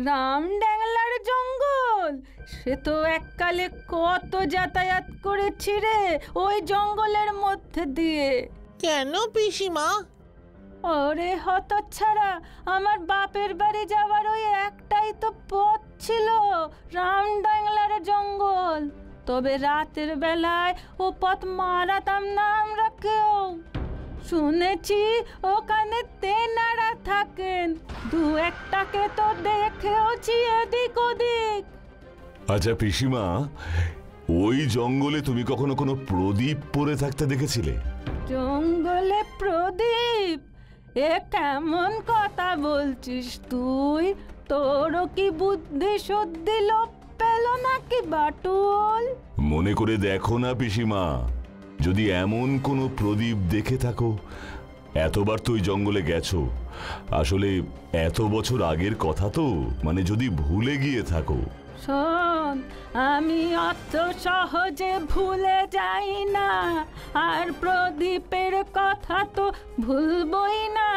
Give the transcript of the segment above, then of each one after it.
রামড্যাংলার জঙ্গল, সে তো এককালে কত যাতায়াত করেছি রে ওই জঙ্গলের মধ্যে দিয়ে। কেন পিসিমা? ওরে হতচ্ছাড়া, আমার বাপের বাড়ি যাওয়ার ওই একটাই তো পথ ছিল, রামড্যাংলার জঙ্গল। তবে রাতের বেলায় ও পথ মারাতাম না আমরা কেউ। শুনেছি ওখানে তেনারা থাকেন, দু একটাকে তো দেখেওছি এদিক ওদিক। আচ্ছা পিসিমা, ওই জঙ্গলে তুমি কখনো কোনো প্রদীপ পড়ে থাকতে দেখেছিলে? জঙ্গলে প্রদীপ? এ কেমন কথা বলছিস তুই? তোরও কি বুদ্ধি শুদ্ধি লোপ পেল নাকি বাটুল? মনে করে দেখো না পিসিমা, যদি এমন কোনো প্রদীপ দেখে থাকো। এতবার তো ওই জঙ্গলে গেছো, আসলে এত বছর আগের কথা তো, মানে যদি ভুলে গিয়ে থাকো। শোন, আমি অত সহজে ভুলে যাই না, আর প্রদীপের কথা তো ভুলবই না,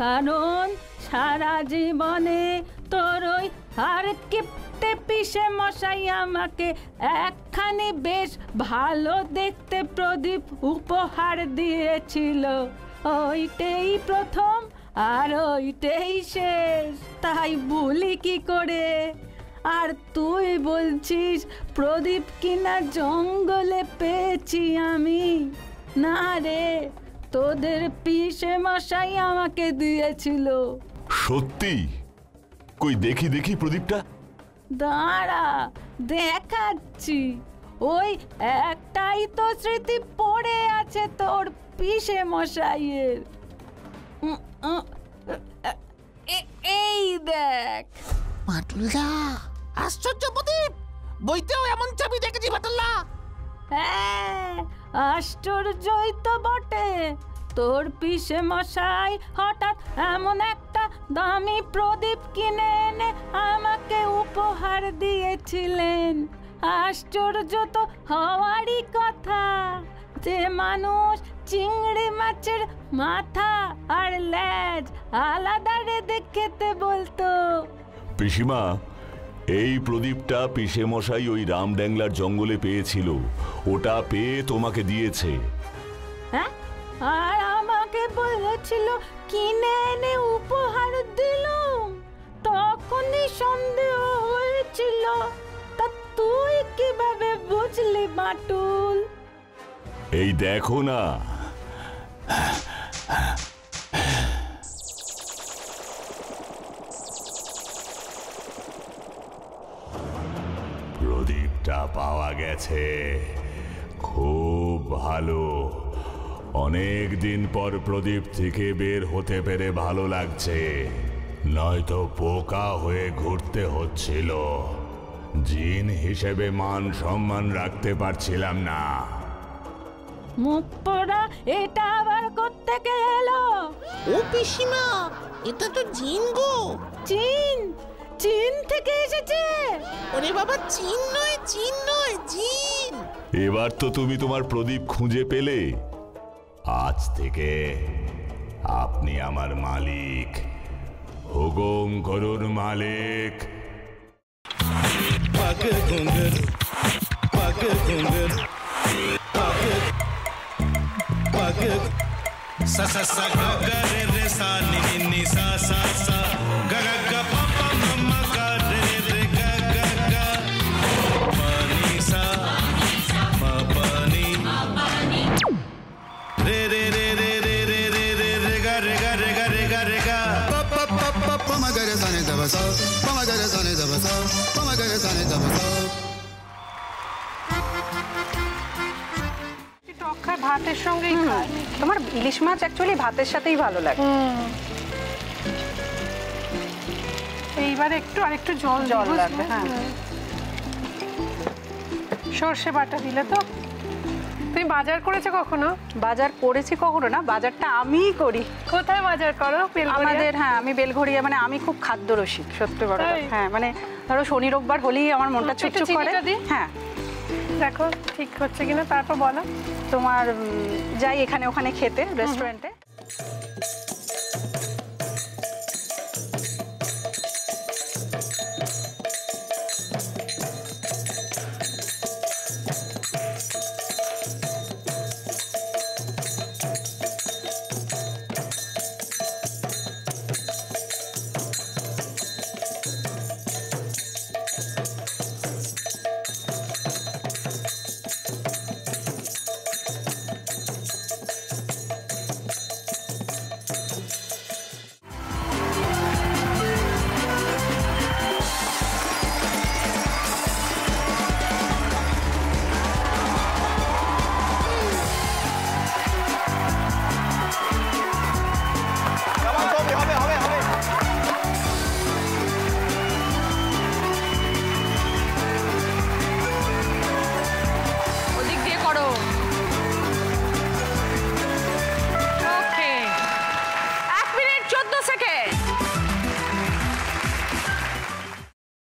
কারণ সারা জীবনে তোর ওই আর কিপ্টে পিসে মশাই আমাকে একখানি বেশ ভালো দেখতে প্রদীপ উপহার দিয়েছিল। ওইটাই প্রথম আর ওইটাই শেষ, তাই ভুলি কি করে? আর তুই বলছিস প্রদীপ কিনা জঙ্গলে পেয়েছি আমি? না রে, তোদের পিসে মশাই আমাকে দিয়েছিল। সত্যি? কই দেখি দেখি প্রদীপটা। দাঁড়া, দেখাচ্ছি। ওই একটাই তো স্মৃতি পড়ে আছে তোর পিসে মশাইয়ের। এই দেখ। বাটুলদা, আশ্চর্য প্রদীপ! বইতেও এমন চাবি দেখেছি বাটুলদা। হ্যাঁ, আশ্চর্যই তো বটে। তোর পিসে মশাই হঠাৎ এমন একটা দামি প্রদীপ কিনে এনে আমাকে উপহার দিয়েছিলেন। আশ্চর্য তো হওয়ারই কথা, যে মানুষ চিংড়ি মাছের মাথা আর লেজ আলাদা রেঁধে খেতে বলতো। পিসিমা, এই প্রদীপটা পিসে মশাই ওই রামড্যাংলার জঙ্গলে পেয়েছিল, ওটা পেয়ে তোমাকে দিয়েছে। হ্যাঁ, আর আমাকে বলেছিল কিনে এনে উপহার দিলুম। তখনই সন্দেহ হয়েছিল। তা তুই কিভাবে বুঝলি বাটুল? এই দেখো না। প্রদীপটা পাওয়া গেছে, খুব ভালো। অনেক দিন পর প্রদীপ থেকে বের হতে পেরে ভালো লাগছে, নয়তো পোকা হয়ে ঘুরতে হচ্ছিল। জিন হিসেবে মান সম্মান রাখতে পারছিলাম না। মুখ পোড়া, এটা আবার কোত্থেকে এলো? ও পিসিমা, এটা তো জিন গো। চীন? চীন থেকে এসেছে? ওরে বাবা, চীন নয়, চীন নয়, জিন। এবার তো তুমি তোমার প্রদীপ খুঁজে পেলে। আজ থেকে আপনি আমার মালিক। হুকুম করুন মালিক। पग घुंघर पग घुंघर पग पग सा सा सा ग ग रे रे सा नि नि नि सा सा सा ग ग ग प प म म ग रे रे ग ग ग प नि सा म प नि रे रे रे रे रे रे रे रे रे ग रे ग रे ग रे ग रे ग प प प प प म ग रे सा नि द ब सा प म ग रे सा नि द ब सा प म ग रे सा नि द ब सा। ভাতের সঙ্গেই খায়। তোমার ইলিশ মাছ অ্যাকচুয়ালি ভাতের সাথেই ভালো লাগে। এইবার একটু আরেকটু জল জল লাগবে। হ্যাঁ, সর্ষে বাটা দিলে তো। তুমি বাজার করেছো কখনো? বাজার করেছি কখনো না, বাজারটা আমিই করি। কোথায় বাজার করো? আমাদের, হ্যাঁ, আমি বেলঘড়িয়া, মানে আমি খুব খাদ্য রসিক, সত্যি বড়। হ্যাঁ, মানে ধরো শনি রোববার হলেই আমার মনটা চুপচুপ করে। হ্যাঁ, দেখো ঠিক হচ্ছে কিনা, তারপর বলো। তোমার যাই এখানে ওখানে খেতে রেস্টুরেন্টে।